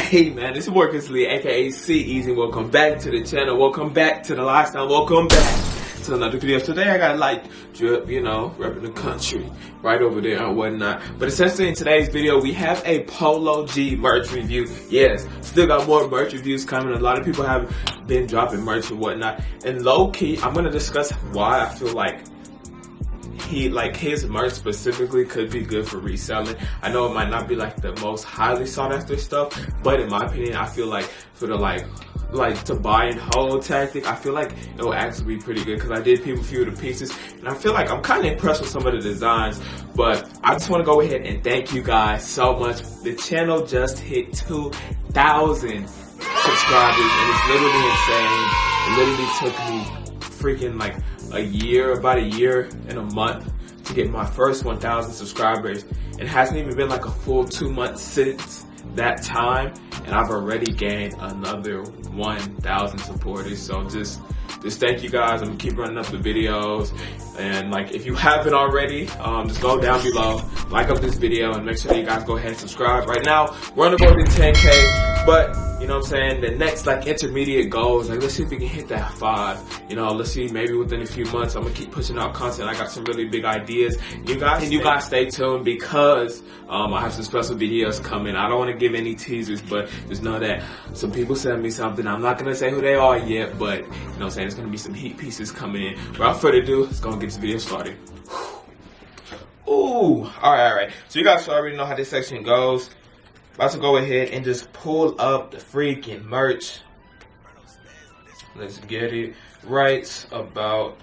Hey man, it's your boy Lee, aka CEasy. Welcome back to the channel. Welcome back to the lifestyle. Welcome back to another video. Today I got light drip, you know, repping the country right over there and whatnot. But essentially in today's video, we have a Polo G merch review. Yes, still got more merch reviews coming. A lot of people have been dropping merch and whatnot. And low key, I'm gonna discuss why I feel like his merch specifically could be good for reselling. I know it might not be like the most highly sought after stuff, but in my opinion, I feel like for the like to buy and hold tactic, I feel like it will actually be pretty good because I did people few of the pieces and I feel like I'm kind of impressed with some of the designs. But I just want to go ahead and thank you guys so much. The channel just hit 2,000 subscribers and it's literally insane. It literally took me freaking like about a year and a month to get my first 1,000 subscribers. It hasn't even been like a full 2 months since that time, and I've already gained another 1,000 supporters. So just thank you guys. I'm gonna keep running up the videos, and like if you haven't already, just go down below, like up this video, and make sure that you guys go ahead and subscribe. Right now we're on the road to 10K, but you know what I'm saying, the next like intermediate goals, like let's see if we can hit that 5. You know, let's see, maybe within a few months I'm gonna keep pushing out content. I got some really big ideas. You guys stay tuned because I have some special videos coming. I don't want to give any teasers, but just know that some people sent me something. I'm not gonna say who they are yet, but you know what I'm saying, there's gonna be some heat pieces coming in. Without further ado, let's go and get this video started. Ooh, alright. So you guys already know how this section goes. About to go ahead and just pull up the freaking merch. Let's get it right about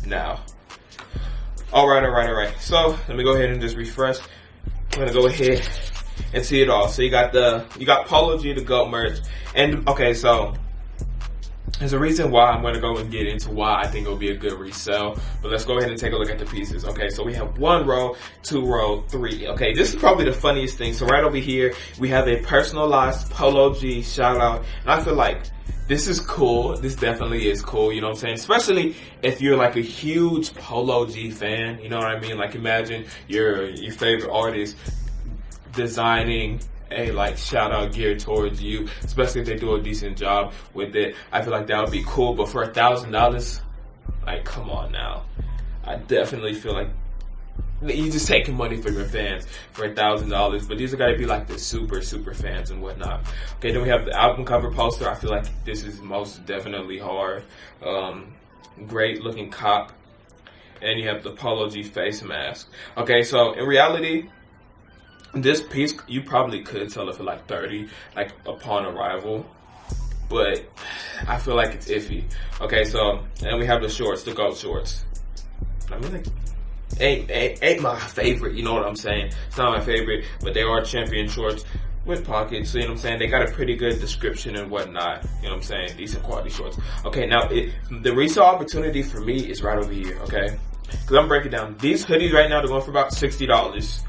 now. Alright. So let me go ahead and just refresh. I'm gonna go ahead and see it all. So you got Polo G, the GOAT merch. And okay, so there's a reason why I'm going to go and get into why I think it'll be a good resell. But let's go ahead and take a look at the pieces. Okay, so we have 1 row, 2 row, 3. Okay, this is probably the funniest thing. So right over here, we have a personalized Polo G Shoutout. And I feel like this is cool. This definitely is cool, you know what I'm saying? Especially if you're like a huge Polo G fan, you know what I mean? Like imagine your favorite artist designing a like shout out geared towards you, especially if they do a decent job with it. I feel like that would be cool, but for $1,000, like come on now. I definitely feel like you just taking money from your fans for $1,000, but these are gotta be like the super fans and whatnot. Okay, then we have the album cover poster. I feel like this is most definitely hard. Great looking cop, and you have the Polo G face mask. Okay, so in reality, this piece, you probably could sell it for like 30, like upon arrival, but I feel like it's iffy. Okay, so, and we have the shorts, the GOAT shorts. I mean, like, ain't my favorite, you know what I'm saying? It's not my favorite, but they are champion shorts with pockets, so you know what I'm saying? They got a pretty good description and whatnot, you know what I'm saying? Decent quality shorts. Okay, now, the resale opportunity for me is right over here, okay? Because I'm breaking down. These hoodies right now, they're going for about $60.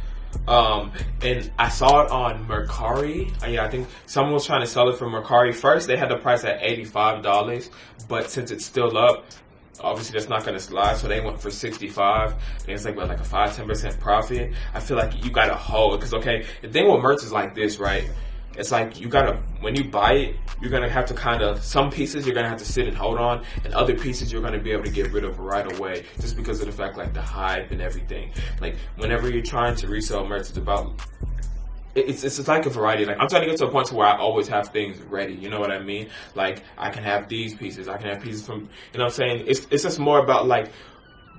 And I saw it on Mercari. Yeah, I think someone was trying to sell it from Mercari. First, they had the price at $85, but since it's still up, obviously that's not going to slide, so they went for $65. I think it's like, what, like a 5-10% profit. I feel like you got to hold, because okay, the thing with merch is like this, right? It's like you gotta, when you buy it, you're gonna have to kind of, some pieces you're gonna have to sit and hold on, and other pieces you're gonna be able to get rid of right away, just because of the fact like the hype and everything. Like whenever you're trying to resell merch, it's about, it's like a variety. Like I'm trying to get to a point to where I always have things ready. You know what I mean? Like I can have these pieces, I can have pieces from, you know what I'm saying? It's just more about like,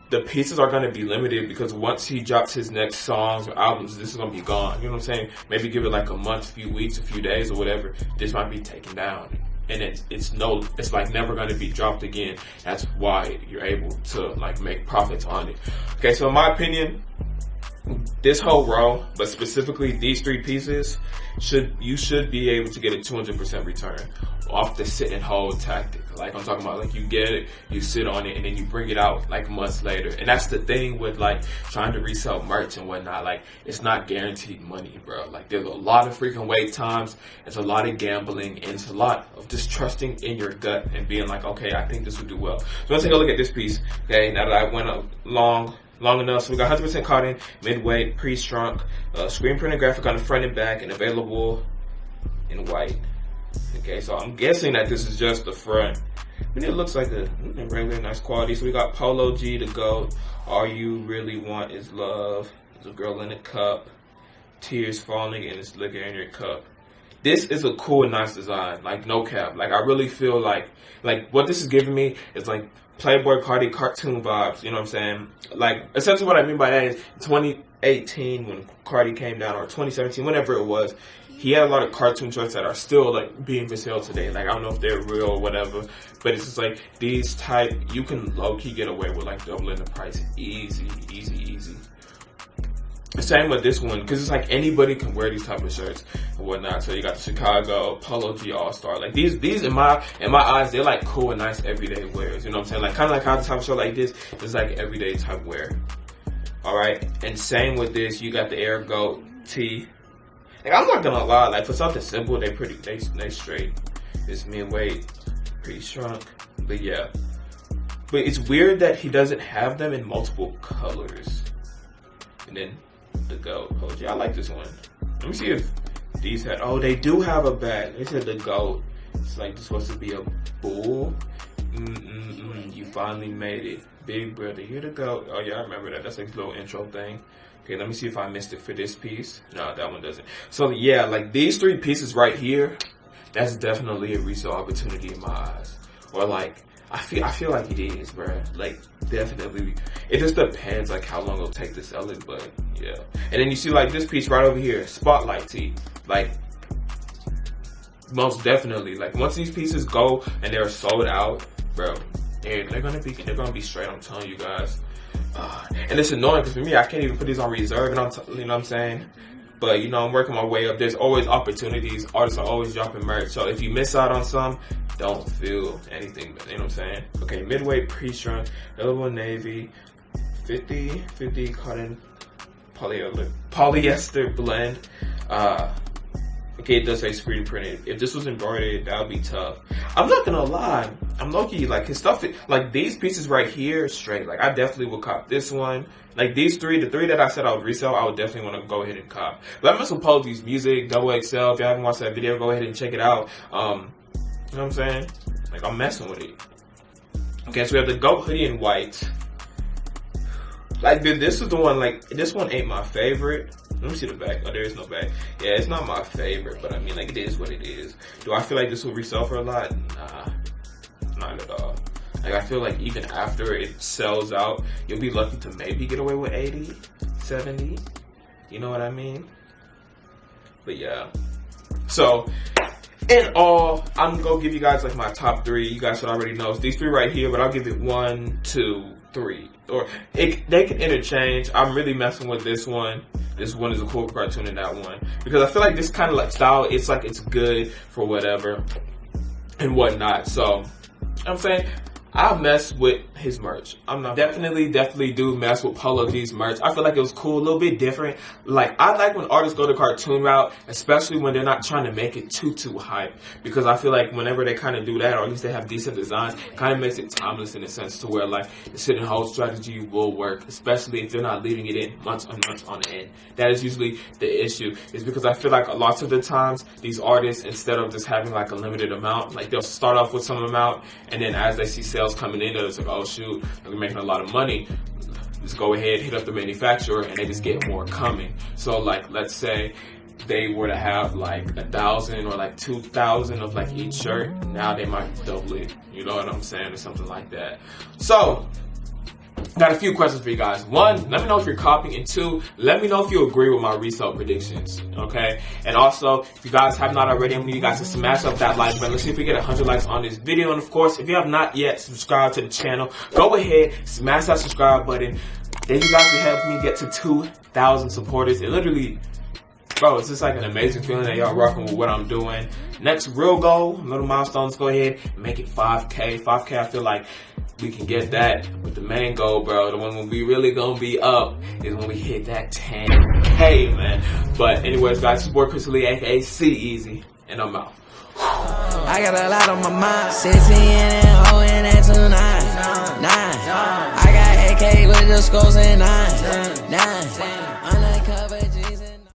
the pieces are going to be limited because once he drops his next songs or albums, this is going to be gone. You know what I'm saying? Maybe give it like a month, few weeks, a few days or whatever. This might be taken down. And it's like never going to be dropped again. That's why you're able to like make profits on it. Okay, so in my opinion, this whole row, but specifically these 3 pieces, you should be able to get a 200% return off the sit and hold tactic. Like I'm talking about, like you get it, you sit on it, and then you bring it out like months later. And that's the thing with like trying to resell merch and whatnot. Like it's not guaranteed money, bro. Like there's a lot of freaking wait times. It's a lot of gambling, and it's a lot of just trusting in your gut and being like, okay, I think this will do well. So let's take a look at this piece. Okay, now that I went a long long enough. So we got 100% cotton, mid-weight, pre-shrunk, screen printed graphic on the front and back, and available in white. Okay, so I'm guessing that this is just the front. But it looks like a really nice quality. So we got Polo G to Goat. All you really want is love. There's a girl in a cup. Tears falling and it's liquor in your cup. This is a cool and nice design. Like, no cap. Like, I really feel like what this is giving me is like Playboy Cardi cartoon vibes. You know what I'm saying? Like, essentially what I mean by that is 2018 when Cardi came down, or 2017, whenever it was, he had a lot of cartoon shorts that are still like being for sale today. Like, I don't know if they're real or whatever, but it's just like these type, you can low-key get away with like doubling the price. Easy. Same with this one, because it's like anybody can wear these type of shirts and whatnot. So you got the Chicago Polo G All-Star. Like these in my eyes, they're like cool and nice everyday wears. You know what I'm saying? Like, kind of like how the type of shirt like this is like everyday type wear. All right, and same with this, you got the Air Goat tee. Like, I'm not gonna lie, like for something simple, they straight. It's mid-weight, pretty shrunk, but yeah. But it's weird that he doesn't have them in multiple colors. And then the Goat. Oh, yeah, I like this one. Let me see if these had. Oh, they do have a back. They said the Goat. It's like this supposed to be a bull. You finally made it, big brother. Here the Goat. Oh yeah, I remember that. That's like a little intro thing. Okay, let me see if I missed it for this piece. No, that one doesn't. So yeah, like these three pieces right here, that's definitely a resale opportunity in my eyes. Or like, I feel like it is, bro. Like, definitely. It just depends like how long it'll take to sell it, but yeah. And then you see like this piece right over here, Spotlight tee. Like, most definitely. Like, once these pieces go and they're sold out, bro, they're gonna be straight. I'm telling you guys. And it's annoying because for me, I can't even put these on reserve, and you know what I'm saying? But you know, I'm working my way up. There's always opportunities. Artists are always dropping merch. So if you miss out on some, don't feel anything. You know what I'm saying? Okay, midweight pre-shrunk, available navy, 50 cotton polyester blend. Okay, it does say screen printed. If this was embroidered, that would be tough. I'm not gonna lie. I'm low-key, like, his stuff, like, these pieces right here, straight. Like, I definitely would cop this one. Like, these three, the three that I said I would resell, I would definitely want to go ahead and cop. But I mess with Polo G's music, XXL. If you haven't watched that video, go ahead and check it out. You know what I'm saying? Like, I'm messing with it. Okay, so we have the Goat hoodie in white. Like, this is the one, like, this one ain't my favorite. Let me see the back. Oh, there is no back. Yeah, it's not my favorite, but I mean, like, it is what it is. Do I feel like this will resell for a lot? Nah, not at all. Like, I feel like even after it sells out, you'll be lucky to maybe get away with 80, 70. You know what I mean? But yeah. So, in all, I'm gonna give you guys like my top three. You guys should already know. It's these three right here, but I'll give it 1, 2, 3. Or they can interchange. I'm really messing with this one. This one is a cool cartoon in that one. Because I feel like this kind of like style, it's like it's good for whatever and whatnot. So, you know what I'm saying? I mess with his merch. I'm not definitely do mess with Polo G's merch. I feel like it was cool, a little bit different. Like, I like when artists go the cartoon route, especially when they're not trying to make it too hype. Because I feel like whenever they kind of do that, or at least they have decent designs, it kind of makes it timeless in a sense to where like the sit and hold strategy will work, especially if they're not leaving it in months on end. That is usually the issue, is because I feel like lots of the times these artists, instead of just having like a limited amount, like they'll start off with some amount, and then as they see sales coming in, it's like, oh shoot, we're making a lot of money, just go ahead, hit up the manufacturer, and they just get more coming. So like, let's say they were to have like 1,000 or like 2,000 of like each shirt, now they might double it, you know what I'm saying, or something like that. So got a few questions for you guys. 1, let me know if you're copying, and 2, let me know if you agree with my resale predictions, okay? And also, if you guys have not already, I need you guys to smash up that like button. Let's see if we get 100 likes on this video. And of course, if you have not yet subscribed to the channel, go ahead, smash that subscribe button. Then you guys will help me get to 2,000 supporters. It literally, bro, it's just like an amazing feeling that y'all rocking with what I'm doing. Next real goal, little milestones, go ahead and make it 5K. 5K, I feel like we can get that. But the main goal, bro, the one when we really gonna be up is when we hit that 10K, man. But anyways, guys, it's Resell, aka CEasy, and I'm out. I got a lot on my mind. 16 and O and that's 9. I got AK with underscores and 9.